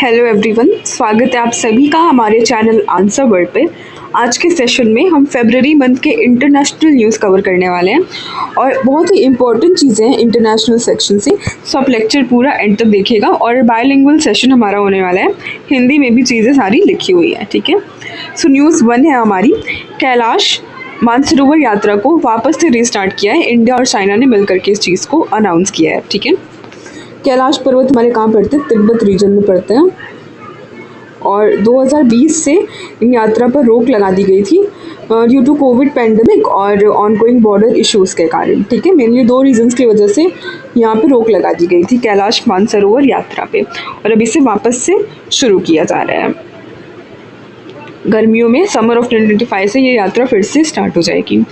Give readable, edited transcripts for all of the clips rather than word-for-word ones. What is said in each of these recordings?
Hello everyone, स्वागत है आप सभी का हमारे चैनल आंसर वर्ड पे। आज के सेशन में हम फरवरी मंथ के इंटरनेशनल न्यूज़ कवर करने वाले हैं और बहुत ही इंपॉर्टेंट चीज़ें हैं इंटरनेशनल सेक्शन से। सो आप लेक्चर पूरा एंड तक देखिएगा और बायलिंगुअल सेशन हमारा होने वाला है, हिंदी में भी चीज़ें सारी लिखी हुई हैं, ठीक है। सो न्यूज़ 1 है हमारी, कैलाश मानसरोवर यात्रा को वापस से रिस्टार्ट किया है। इंडिया और चाइना ने मिलकर के इस चीज़ को अनाउंस किया है, ठीक है। कैलाश पर्वत हमारे कहाँ पड़ते हैं? तिब्बत रीजन में पड़ते हैं और 2020 से इन यात्रा पर रोक लगा दी गई थी ड्यू टू कोविड पैंडमिक और ऑनगोइंग बॉर्डर इश्यूज़ के कारण, ठीक है। मेनली 2 रीजंस की वजह से यहाँ पे रोक लगा दी गई थी कैलाश मानसरोवर यात्रा पे और अब इसे वापस से शुरू किया जा रहा है। गर्मियों में समर ऑफ 2025 से ये यात्रा फिर से स्टार्ट हो जाएगी।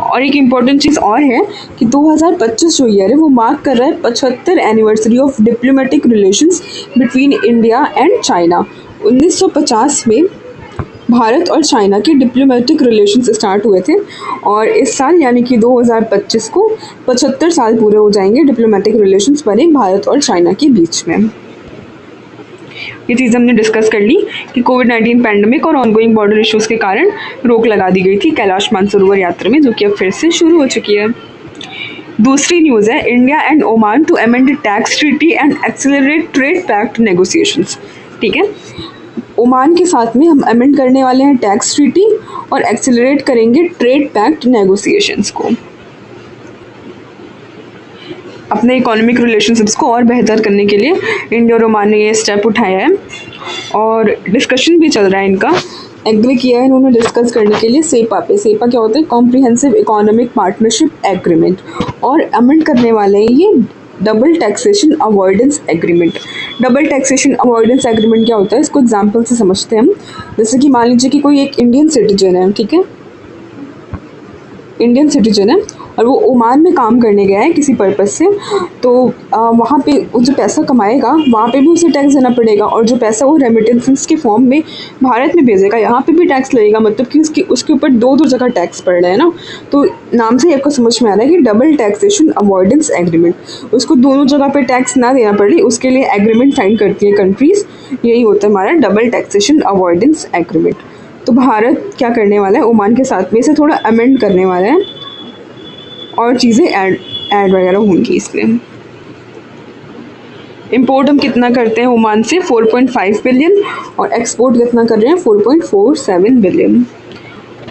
और एक इम्पॉर्टेंट चीज़ और है कि 2025 जो ईयर है वो मार्क कर रहा है 75 anniversary of diplomatic relations between India and China. 1950 में भारत और चाइना के डिप्लोमेटिक रिलेशंस स्टार्ट हुए थे और इस साल यानी कि 2025 को 75 साल पूरे हो जाएंगे डिप्लोमेटिक रिलेशंस बने भारत और चाइना के बीच में। ये चीज़ हमने डिस्कस कर ली कि कोविड-19 पैंडमिक और ऑनगोइंग बॉर्डर इश्यूज़ के कारण रोक लगा दी गई थी कैलाश मानसरोवर यात्रा में, जो कि अब फिर से शुरू हो चुकी है। दूसरी न्यूज़ है, India and Oman to amend tax treaty and accelerate trade pact negotiations, ठीक है। ओमान के साथ में हम अमेंड करने वाले हैं टैक्स ट्रीटी और एक्सेलरेट करेंगे ट्रेड पैक्ट नेगोशिएशंस को। अपने इकोनॉमिक रिलेशनशिप्स को और बेहतर करने के लिए इंडिया और ओमान ने ये स्टेप उठाया है और डिस्कशन भी चल रहा है इनका। एग्री किया है इन्होंने डिस्कस करने के लिए सेपा पे। सेपा क्या होता है? Comprehensive economic partnership agreement. और अमेंड करने वाले हैं ये double taxation avoidance agreement. Double taxation avoidance agreement क्या होता है, इसको एग्जाम्पल से समझते हैं हम। जैसे कि मान लीजिए कि कोई एक इंडियन सिटीजन है, ठीक है, इंडियन सिटीजन है और वो ओमान में काम करने गया है किसी पर्पज़ से, तो वहाँ पे वो जो पैसा कमाएगा वहाँ पे भी उसे टैक्स देना पड़ेगा और जो पैसा वो रेमिटेंसेस के फॉर्म में भारत में भेजेगा यहाँ पे भी टैक्स लगेगा। मतलब कि उसके ऊपर दो जगह टैक्स पड़ रहा है ना। तो नाम से आपको समझ में आ रहा है कि डबल टैक्सेशन अवॉइडेंस एग्रीमेंट, उसको दोनों जगह पर टैक्स ना देना पड़े उसके लिए एग्रीमेंट साइन करती है कंट्रीज़। यही होता है हमारा डबल टैक्सेशन अवॉइडेंस एग्रीमेंट। तो भारत क्या करने वाला है, ओमान के साथ में इसे थोड़ा अमेंड करने वाला है और चीज़ें ऐड वगैरह होंगी इसमें। इंपोर्ट हम कितना करते हैं ओमान से? 4.5 बिलियन और एक्सपोर्ट कितना कर रहे हैं? 4.47 बिलियन।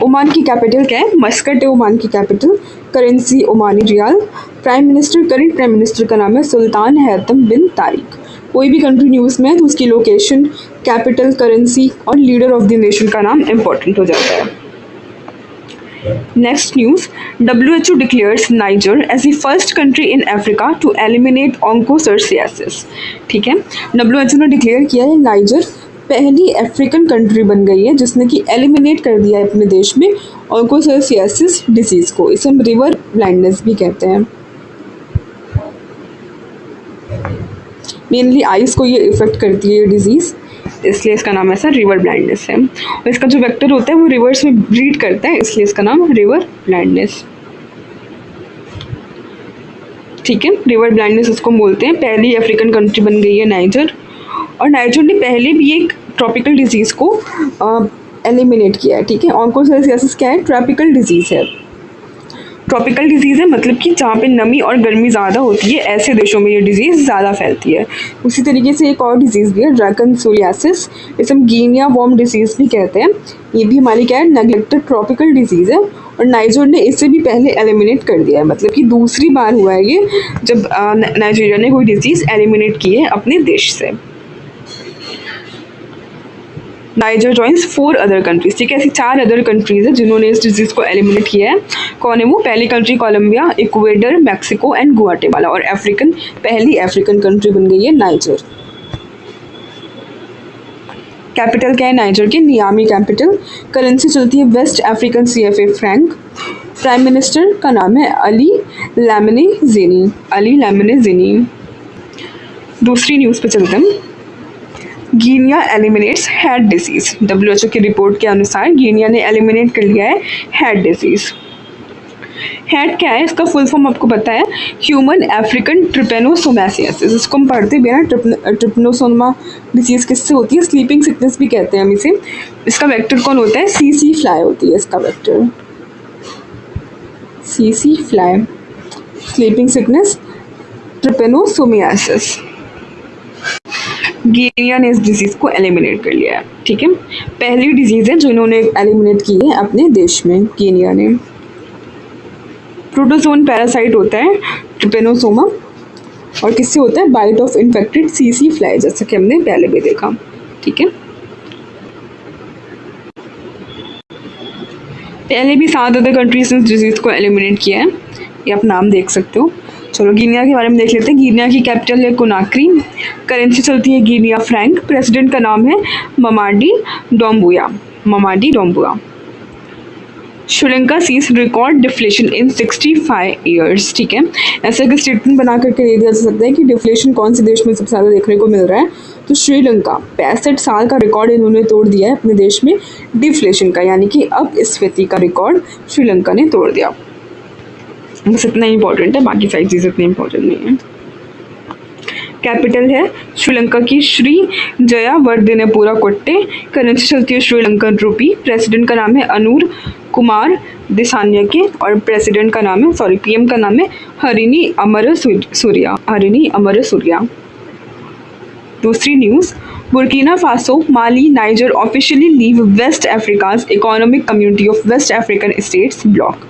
ओमान की कैपिटल क्या है? मस्कट है ओमान की capital. Currency Omani rial. Prime minister, current prime minister का नाम है सुल्तान हैतम बिन तारिक। कोई भी कंट्री न्यूज़ में है तो उसकी लोकेशन, कैपिटल, करेंसी और लीडर ऑफ द नेशन का नाम इम्पोर्टेंट हो जाता है। Next news, WHO declares Niger as the first country in Africa to eliminate onchocerciasis, ठीक है। WHO ने डिक्लेयर किया है नाइजर पहली अफ्रीकन कंट्री बन गई है जिसने कि एलिमिनेट कर दिया है अपने देश में ऑन्कोसर्सियासिस डिजीज़ को। इसे हम रिवर ब्लाइंडनेस भी कहते हैं। मेनली आइस को ये इफेक्ट करती है ये डिजीज़, इसलिए इसका नाम ऐसा रिवर ब्लाइंडनेस है। और इसका जो वेक्टर होता है वो रिवर्स में ब्रीड करता है, इसलिए इसका नाम रिवर ब्लाइंडनेस, ठीक है। रिवर ब्लाइंडनेस उसको बोलते हैं। पहली अफ्रीकन कंट्री बन गई है नाइजर और नाइजर ने पहले भी एक ट्रॉपिकल डिजीज़ को एलिमिनेट किया है, ठीक है। ऑन्कोसर्सियासिस क्या है? ट्रॉपिकल डिजीज़ है। ट्रॉपिकल डिजीज़ है मतलब कि जहाँ पे नमी और गर्मी ज़्यादा होती है ऐसे देशों में ये डिजीज़ ज़्यादा फैलती है। उसी तरीके से एक और डिजीज़ भी है ड्रैकनसोलियासिस, इसे हम गिनिया वॉर्म डिजीज़ भी कहते हैं। ये भी हमारी क्या है? नेग्लेक्टेड ट्रॉपिकल डिजीज़ है और नाइजर ने इसे भी पहले एलिमिनेट कर दिया है। मतलब कि दूसरी बार हुआ है ये जब नाइजीरिया ने कोई डिजीज़ एलिमिनेट की है अपने देश से। नाइजर जॉइंस 4 अदर कंट्रीज, ठीक है। ऐसी 4 अदर कंट्रीज है जिन्होंने इस डिजीज़ को एलिमिनेट किया है। कौन है वो? पहली country Colombia, Ecuador, Mexico and Guatemala. और पहली अफ्रीकन कंट्री बन गई है नाइजर। कैपिटल क्या है नाइजर की? Naomi capital. करेंसी चलती है West African CFA franc. Prime minister का नाम है अली लामिने ज़ेनी। दूसरी न्यूज़ पे चलते हैं। Guinea eliminates had disease. WHO की रिपोर्ट के अनुसार गिनिया ने एलिमिनेट कर लिया है हैड डिजीज़। हैट क्या है, इसका फुल फॉर्म आपको पता है, ह्यूमन अफ्रीकन ट्रिपेनोसोमैसियासिस। इसको हम पढ़ते भी हैं ना, ट्रिपेनोसोमा डिजीज किससे होती है, स्लीपिंग सिकनेस भी कहते हैं हम इसे। इसका वेक्टर कौन होता है, सीसी फ्लाई होती है इसका वेक्टर, सीसी fly, sleeping sickness, trypanosomiasis. Guinea ने इस डिजीज को एलिमिनेट कर लिया है, ठीक है। पहली डिजीज है जो इन्होंने एलिमिनेट की है अपने देश में, गिनिया ने। प्रोटोजोन पैरासाइट होता है ट्रिपेनोसोमा, और किससे होता है, बाइट ऑफ इन्फेक्टेड सीसी फ्लाई, जैसा कि हमने पहले भी देखा, ठीक है। पहले भी 7 अदर कंट्रीज ने इस डिजीज को एलिमिनेट किया है, ये आप नाम देख सकते हो। चलो गिनिया के बारे में देख लेते हैं। गिनिया की कैपिटल है कोनाक्री, करेंसी चलती है गिनिया फ्रैंक, प्रेसिडेंट का नाम है ममाडी डोम्बुया, ममाडी डोम्बुया। श्रीलंका सीज रिकॉर्ड डिफ्लेशन इन 65 ईयर्स, ठीक है। ऐसा कि स्टेटमेंट बना करके दे दिया जा सकता है कि डिफ्लेशन कौन से देश में सबसे ज़्यादा देखने को मिल रहा है, तो श्रीलंका 65 साल का रिकॉर्ड इन्होंने तोड़ दिया है अपने देश में डिफ्लेशन का, यानी कि अपस्फीति का रिकॉर्ड श्रीलंका ने तोड़ दिया। बस इतना इंपॉर्टेंट है, बाकी सारी चीज़ इतनी इंपॉर्टेंट नहीं है। कैपिटल है श्रीलंका की श्री जयावर्धनेपुरा कोट्टे, करेंसी चलती है श्रीलंकन रूपी, प्रेसिडेंट का नाम है अनूर कुमार दिसान्यके, और प्रेसिडेंट का नाम है पीएम का नाम है हरिनी अमरसूरिया, हरिनी अमरसूरिया। दूसरी news, Burkina Faso, Mali, Niger officially leave West Africa's Economic Community of West African States bloc,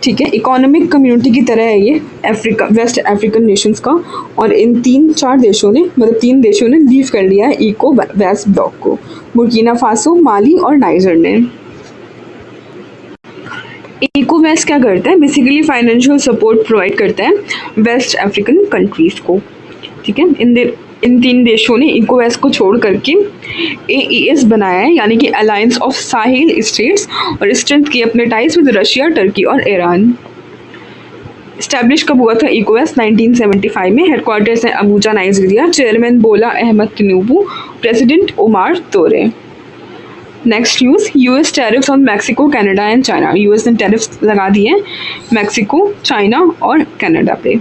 ठीक है। इकोनॉमिक कम्युनिटी की तरह है ये अफ्रीका, वेस्ट अफ्रीकन नेशंस का, और इन 3-4 देशों ने, मतलब 3 देशों ने लीव कर लिया है इको वेस्ट ब्लॉक को, बुर्किना फासो, माली और नाइजर ने। इको वेस्ट क्या करता है, बेसिकली फाइनेंशियल सपोर्ट प्रोवाइड करता है वेस्ट अफ्रीकन कंट्रीज़ को, ठीक है। इन 3 देशों ने इको वेस्ट को छोड़ करके AES बनाया है, यानी कि अलायंस ऑफ साहिल स्टेट्स, और स्ट्रेंथ की अपने टाइज विद रशिया, टर्की और ईरान। इस्टेब्लिश कब हुआ था इको वेस्ट, 1975 में। हेडक्वार्टर्स है अबूजा, नाइजीरिया, चेयरमैन बोला अहमद तिनुबू, प्रेसिडेंट ओमार तोरे। Next news, US tariffs on Mexico, Canada and China. US ने टैरिफ्स लगा दिए हैं मैक्सिको, चाइना और कनाडा पे।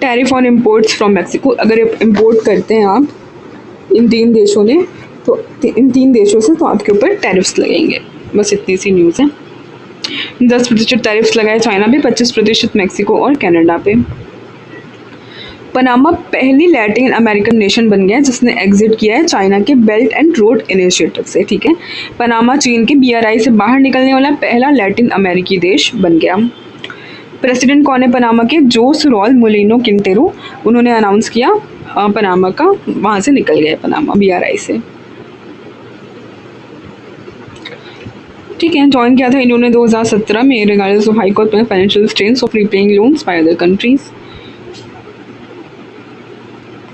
Tariff on imports from Mexico, अगर इम्पोर्ट करते हैं आप इन 3 देशों ने, तो इन 3 देशों से, तो आपके ऊपर टैरिफ्स लगेंगे। बस इतनी सी न्यूज़ है। 10% टैरिफ्स लगाए चाइना पे, 25% मैक्सिको और कनाडा पे। पनामा पहली लैटिन अमेरिकन नेशन बन गया जिसने एग्जिट किया है चाइना के बेल्ट एंड रोड इनिशिएटिव से, ठीक है। पनामा चीन के BRI से बाहर निकलने वाला पहला लैटिन अमेरिकी देश बन गया। प्रेसिडेंट कौन है पनामा के, जोस रॉल मोलिनो किंटेरो, उन्होंने अनाउंस किया पनामा का, वहाँ से निकल गया पनामा BRI से, ठीक है। ज्वाइन किया था इन्होंने 2017 में, रिगार्डलेस ऑफ हाई कोर्ट में financial strains of repaying loans by other countries.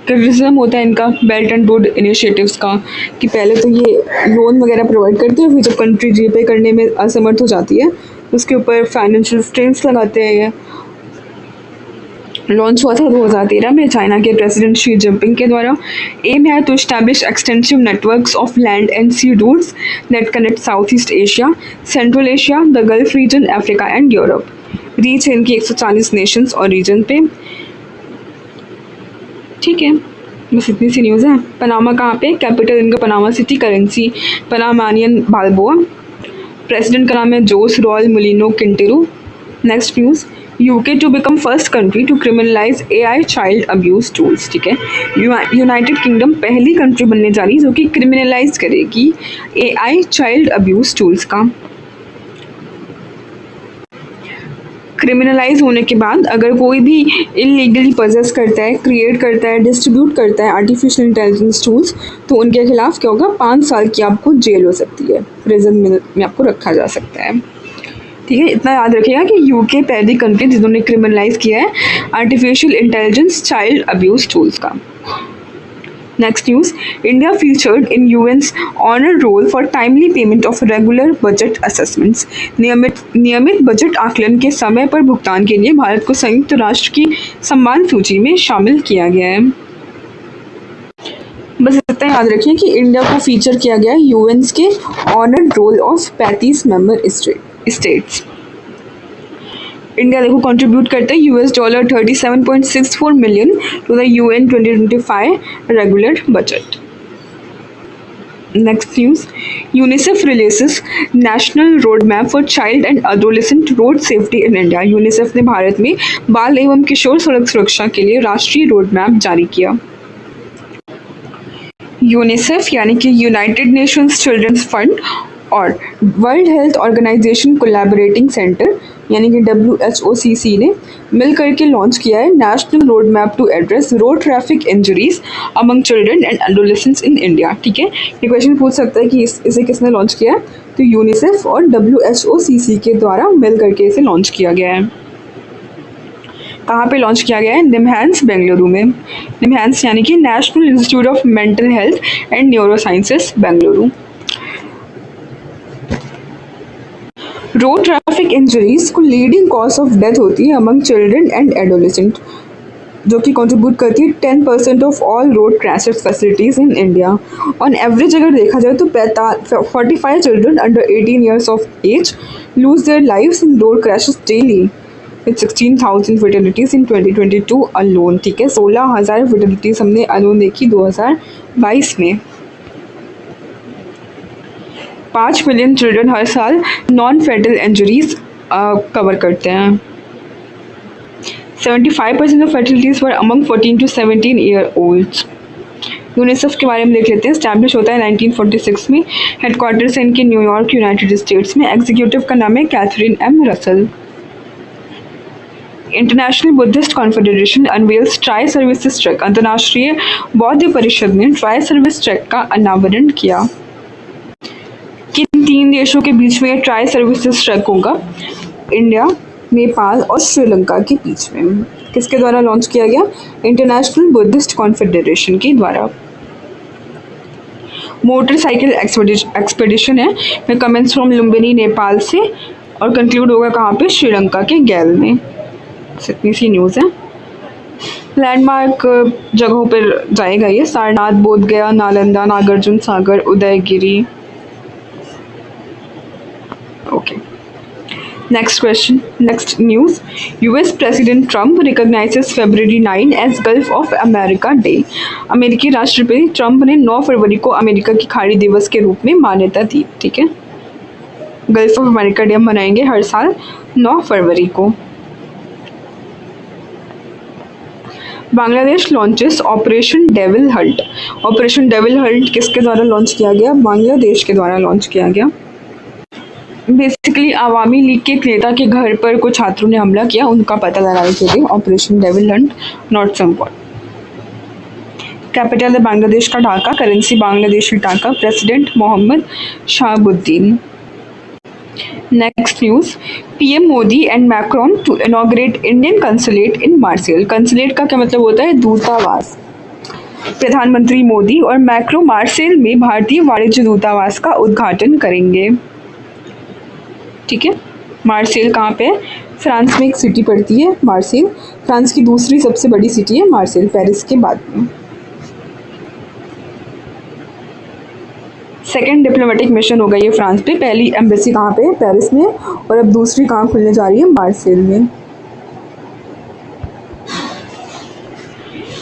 Criticism होता है इनका बेल्ट एंड रोड इनिशिएटिव्स का, कि पहले तो ये लोन वगैरह प्रोवाइड करते हैं, फिर जब कंट्री रीपे करने में असमर्थ हो जाती है उसके ऊपर फाइनेंशियल स्ट्रेंस लगाते हैं। ये लॉन्च हुआ था 2013 में चाइना के प्रेसिडेंट शी जिनपिंग के द्वारा। एम है to establish extensive networks of land and sea routes that connect South East Asia, Central Asia, the Gulf region, Africa and Europe. Reach है इनकी 140 नेशंस और रीजन पे, ठीक है। बस इतनी सी न्यूज़ है। पनामा कहाँ पे, कैपिटल इनका Panama City, currency Panamanian balboa, president का नाम है Jose Raul Mulino Quintero. Next news, UK to become first country to criminalise AI child abuse tools, ठीक है। यूनाइटेड किंगडम पहली कंट्री बनने जा रही है जो कि क्रिमिनलाइज करेगी AI चाइल्ड अब्यूज़ टूल्स का। क्रिमिनलाइज होने के बाद अगर कोई भी इलीगली पजेस करता है, क्रिएट करता है, डिस्ट्रीब्यूट करता है आर्टिफिशियल इंटेलिजेंस टूल्स, तो उनके खिलाफ क्या होगा, 5 साल की आपको जेल हो सकती है, प्रिजन में आपको रखा जा सकता है, ठीक है। इतना याद रखिएगा कि UK पहली कंट्री जिन्होंने क्रिमिनलाइज किया है artificial intelligence child abuse tools का। Next news, India featured in UN's honour roll for timely payment of regular budget assessments. नियमित बजट आकलन के समय पर भुगतान के लिए भारत को संयुक्त राष्ट्र की सम्मान सूची में शामिल किया गया है। बस इतना याद रखिए कि इंडिया को फीचर किया गया है UN's के honour roll of 35 member state, states. India देखो कंट्रीब्यूट करता है $37.64 million to the UN 2025 regular budget. Next news, UNICEF releases national road map for child and adolescent road safety in India. UNICEF ने भारत में बाल एवं किशोर सड़क सुरक्षा के लिए राष्ट्रीय रोड मैप जारी किया। यूनिसेफ यानी कि यूनाइटेड नेशंस चिल्ड्रंस फंड और World Health Organization Collaborating Centre यानी कि WHOCC ने मिलकर के लॉन्च किया है national road map to address road traffic injuries among children and adolescents in India. ठीक है, ये क्वेश्चन पूछ सकता है कि इसे किसने लॉन्च किया है, तो यूनिसेफ और WHOCC के द्वारा मिल करके इसे लॉन्च किया गया है। कहाँ पे लॉन्च किया गया है? निमहांस बेंगलुरु में। निमहांस यानी कि national institute of mental health and neuro sciences Bengaluru. Road traffic injuries को लीडिंग कॉज ऑफ डेथ होती है अमंग चिल्ड्रन एंड एडोलेसेंट, जो कि कंट्रीब्यूट करती है 10% of all road crashes fatalities in India. On average अगर देखा जाए तो 45 children under 18 years of age lose their lives in road crashes daily with 16,000 fatalities in 2022 alone. ठीक है, 16,000 फर्टिलिटीज़ हमने अलोन देखी 2022 में। 5 मिलियन चिल्ड्रन हर साल नॉन फेटल इंजरीज कवर करते हैं। 75% of fatalities were among 14 to 17 year olds. UNICEF के बारे में देख लेते हैं। स्टैब्लिश होता है 1946 में, हेडक्वार्टर्स इनके न्यूयॉर्क यूनाइटेड स्टेट्स में। एग्जीक्यूटिव का नाम है Catherine M Russell. International Buddhist Confederation अनवेल्स ट्राई सर्विसेज ट्रैक। अंतर्राष्ट्रीय बौद्ध परिषद ने ट्राई सर्विस ट्रैक का अनावरण किया। किन 3 देशों के बीच में ट्राई सर्विसेज ट्रैक होगा? इंडिया, नेपाल और श्रीलंका के बीच में। किसके द्वारा लॉन्च किया गया? इंटरनेशनल बुद्धिस्ट कॉन्फेडरेशन के द्वारा। मोटरसाइकिल एक्सपेडिशन है, मैं कमेंट्स फ्रॉम लुम्बिनी नेपाल से और कंक्लूड होगा कहाँ पे? श्रीलंका के गैल में। इतनी सी न्यूज़ है। लैंडमार्क जगहों पर जाएगा ये, Sarnath, Bodhgaya, Nalanda, Nagarjuna Sagar, Udayagiri. Okay, next question, next news. US president Trump recognises February 9 as Gulf of America Day. अमेरिकी राष्ट्रपति ट्रंप ने 9 फरवरी को अमेरिका की खाड़ी दिवस के रूप में मान्यता दी। ठीक है, गल्फ ऑफ अमेरिका डे हम मनाएंगे हर साल 9 फरवरी को। Bangladesh launches operation Devil Hunt. Operation Devil Hunt किसके द्वारा लॉन्च किया गया? बांग्लादेश के द्वारा लॉन्च किया गया। बेसिकली आवामी लीग के एक नेता के घर पर कुछ छात्रों ने हमला किया, उनका पता लगाने के लिए ऑपरेशन डेविल हंट, नॉट समपॉट। कैपिटल है बांग्लादेश का Dhaka, currency Bangladeshi taka, president Mohammed Shahabuddin. Next news, PM Modi and Macron to inaugurate Indian consulate in Marseille. Consulate का क्या मतलब होता है? दूतावास। प्रधानमंत्री मोदी और मैक्रो मार्सेल में भारतीय वाणिज्य दूतावास का उद्घाटन करेंगे। ठीक है, मार्सेल कहाँ पे है? फ्रांस में एक सिटी पड़ती है मार्सेल, फ्रांस की दूसरी सबसे बड़ी सिटी है मार्सेल, पेरिस के बाद में। सेकेंड डिप्लोमेटिक मिशन होगा ये फ्रांस पे। पहली एम्बेसी कहाँ पे है? पेरिस में, और अब दूसरी कहाँ खुलने जा रही है? मार्सेल में।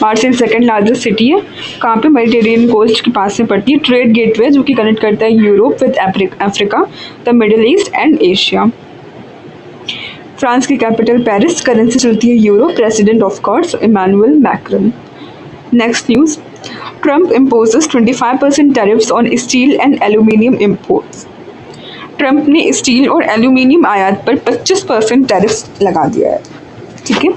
मार्सेल सेकेंड लार्जेस्ट सिटी है, कहाँ पे? मेडिटेरेनियन कोस्ट के पास में पड़ती है। ट्रेड गेटवे जो कि कनेक्ट करता है Europe with Africa, the Middle East and Asia. France की कैपिटल पेरिस, करेंसी चलती है euro, president of course Emmanuel Macron. Next news, Trump imposes 25% tariffs on steel and aluminium imports. Trump ने steel और aluminium आयात पर 25% tariff लगा दिया है। ठीक है,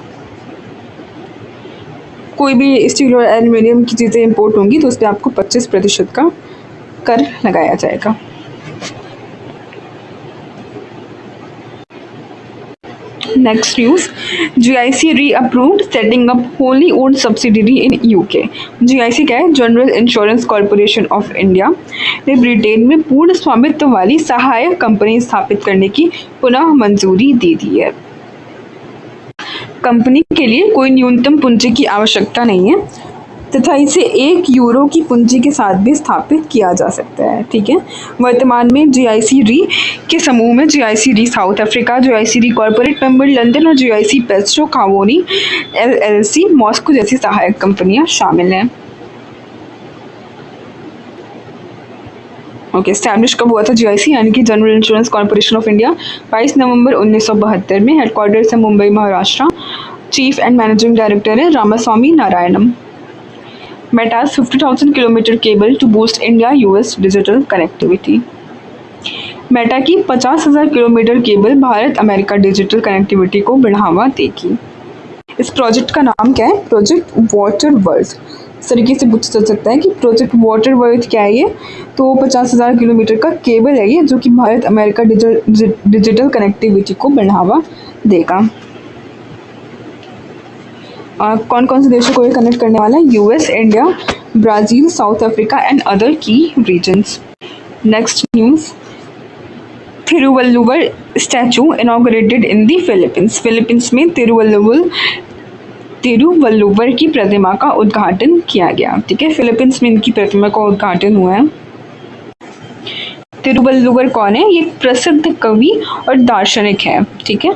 कोई भी स्टील और एल्यूमिनियम की चीज़ें इंपोर्ट होंगी तो उस पर आपको 25% का कर लगाया जाएगा। Next news, GIC reapproved setting up wholly owned subsidiary in UK। GIC क्या है? General Insurance Corporation of India ने ब्रिटेन में पूर्ण स्वामित्व वाली सहायक कंपनी स्थापित करने की पुनः मंजूरी दे दी है। कंपनी के लिए कोई न्यूनतम पूंजी की आवश्यकता नहीं है, तथा इसे 1 यूरो की पूंजी के साथ भी स्थापित किया जा सकता है। ठीक है, वर्तमान में जीआईसी री के समूह में जीआईसी री साउथ अफ्रीका, जीआईसी री कॉर्पोरेट मेंबर लंदन और जीआईसी पेस्ट्रो कावोनी एलएलसी मॉस्को जैसी सहायक कंपनियां शामिल हैं। ओके, स्टैब्लिश कब हुआ था जीआईसी यानी कि General Insurance Corporation of India? 22 नवंबर 1972 में। हेडक्वार्टर्स है Mumbai Maharashtra. Chief and managing director है Ramaswamy Narayanan. Meta's 50,000 kilometre cable to boost India US digital connectivity. Meta की 50,000 kilometre cable Bharat America digital connectivity को बढ़ावा देगी। इस प्रोजेक्ट का नाम क्या है? Project Waterworth. इस तरीके से पूछा जा सकता है कि प्रोजेक्ट वाटर वर्थ क्या है ये? तो 50,000 किलोमीटर का केबल है ये, जो कि भारत अमेरिका डिजिटल कनेक्टिविटी को बढ़ावा देगा। कौन कौन से देशों को ये कनेक्ट करने वाला है? US, India, Brazil, South Africa and other key regions. Next news, Thiruvalluvar statue inaugurated in the Philippines. Philippines में तिरुवल्लुवर की प्रतिमा का उद्घाटन किया गया। ठीक है, फिलीपींस में इनकी प्रतिमा का उद्घाटन हुआ है। तिरुवल्लुवर कौन है? ये प्रसिद्ध कवि और दार्शनिक है। ठीक है,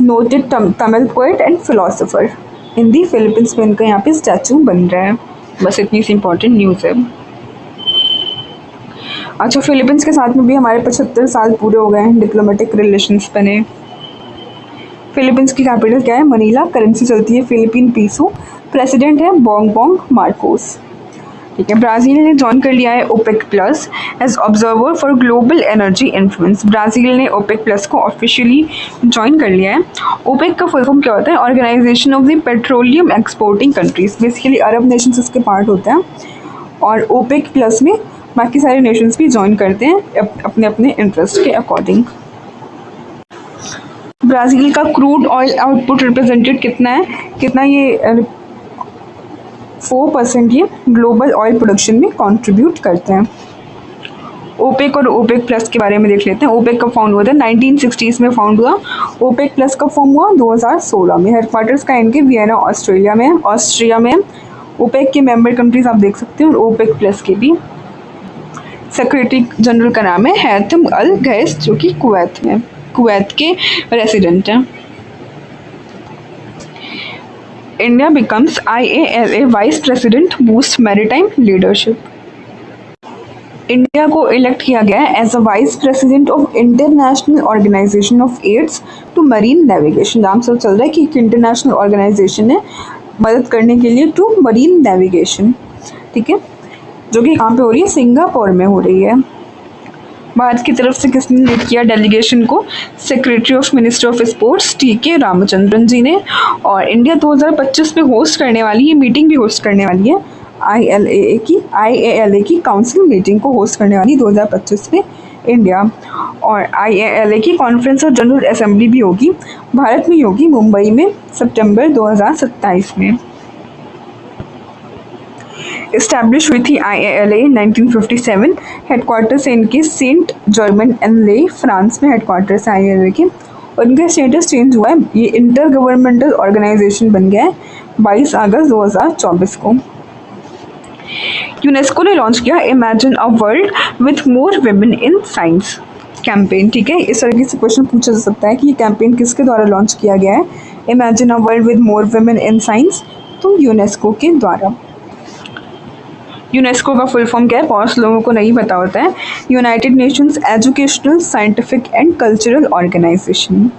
noted Tamil poet and philosopher in the Philippines में इनका यहाँ पे स्टैचू बन रहा है। बस इतनी सी इंपॉर्टेंट न्यूज़ है। अच्छा, फिलीपींस के साथ में भी हमारे 75 साल पूरे हो गए हैं डिप्लोमेटिक रिलेशंस बने। फिलीपींस की कैपिटल क्या है? मनीला। करेंसी चलती है फिलीपीन पीसो। प्रेसिडेंट है बोंगबोंग मार्कोस। ठीक है, ब्राज़ील ने ज्वाइन कर लिया है OPEC plus as observer for global energy influence. Brazil ने ओपेक प्लस को ऑफिशियली ज्वाइन कर लिया है। ओपेक का फुल फॉर्म क्या होता है? Organization of the Petroleum Exporting Countries. Basically Arab nations इसके पार्ट होता है और ओपेक प्लस में बाकी सारे नेशंस भी ज्वाइन करते हैं अपने अपने इंटरेस्ट के अकॉर्डिंग। ब्राज़ील का क्रूड ऑयल आउटपुट रिप्रेजेंटेड कितना है? कितना ये 4% ये ग्लोबल ऑयल प्रोडक्शन में कंट्रीब्यूट करते हैं। ओपेक और ओपेक प्लस के बारे में देख लेते हैं। ओपेक कब फाउंड हुआ था? 1960s में फाउंड हुआ। ओपेक प्लस कब फॉर्म हुआ? 2016 में। हेडक्वार्टर्स का इनके वियना ऑस्ट्रिया में। ओपेक के मेंबर कंट्रीज आप देख सकते हैं और ओपेक प्लस के भी। सेक्रेटरी जनरल का नाम है हैतम अल गैस, जो कि कुवैत के रेसिडेंट हैं। India becomes IALA vice president boost maritime leadership. India को इलेक्ट किया गया है as a vice president of International Organization of Aids to Marine Navigation. नाम सब चल रहा है कि एक इंटरनेशनल ऑर्गेनाइजेशन है मदद करने के लिए टू मरीन नेविगेशन। ठीक है, जो कि कहाँ पे हो रही है? सिंगापुर में हो रही है। भारत की तरफ से किसने लीड किया डेलीगेशन को? Secretary of minister of sports TK Ramachandran ji ने। और इंडिया 2025 में होस्ट करने वाली ये मीटिंग भी होस्ट करने वाली है IALA की काउंसिल मीटिंग को होस्ट करने वाली 2025 में इंडिया। और IALA की कॉन्फ्रेंस और जनरल असेंबली भी होगी, भारत में होगी, मुंबई में, सितंबर 2027 में। इस्टेब्लिश हुई थी IALA 1957। हेडक्वार्टर्स है इनके सेंट जर्मन एन ले, फ्रांस में हेडक्वार्टर्स है IALA के। और इनका स्टेटस चेंज हुआ है, ये इंटर गवर्नमेंटल ऑर्गेनाइजेशन बन गया है 22 अगस्त 2024 को। यूनेस्को ने लॉन्च किया imagine a world with more women in science campaign. ठीक है, इस तरीके से क्वेश्चन पूछा जा सकता है कि ये कैंपेन किसके द्वारा लॉन्च किया गया है? Imagine a world with more women in science, तो यूनेस्को के द्वारा। यूनेस्को का फुल फॉर्म क्या है? बहुत लोगों को नहीं पता होता है। United Nations Educational, Scientific and Cultural Organization.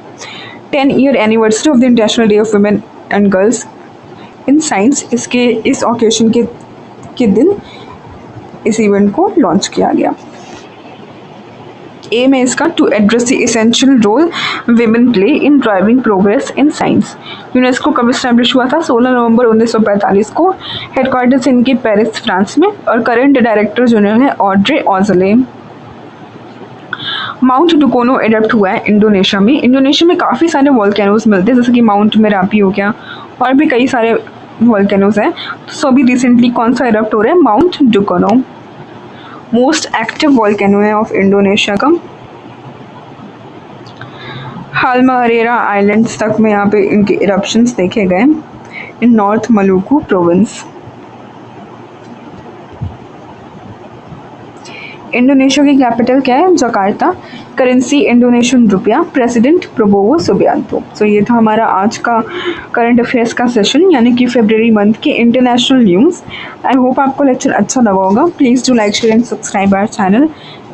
10-year anniversary of the International Day of Women and Girls in Science, इस ओकेशन के दिन इस इवेंट को लॉन्च किया गया। एम है इसका to address the essential role women play in driving progress in science. UNESCO कब इस्टेब्लिश हुआ था? 16 नवंबर 1945 को। हेडक्वार्टर्स इनके पेरिस फ्रांस में। और करंट डायरेक्टर जनरल है ऑड्रे ऑजले। माउंट डुकोनो एडप्ट हुआ है इंडोनेशिया में। इंडोनेशिया में काफ़ी सारे वॉल्केनोज मिलते हैं, जैसे कि माउंट मेरापी हो गया और भी कई सारे वॉल्केनोज हैं। तो अभी रिसेंटली कौन सा एडप्ट हो रहा है? माउंट डुकोनो मोस्ट एक्टिव वॉल्केनो है ऑफ इंडोनेशिया का। हालमारेरा आइलैंड्स तक में यहाँ पे इनके इरप्शंस देखे गए। in North Maluku province. Indonesia की कैपिटल क्या है? Jakarta. Currency Indonesian rupiah. President Prabowo Subianto. तो ये था हमारा आज का करंट अफेयर्स का सेशन, यानी कि फरवरी मंथ के इंटरनेशनल न्यूज़। आई होप आपको लेक्चर अच्छा लगा होगा। Please do like, share and subscribe our channel.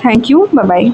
Thank you, bye bye.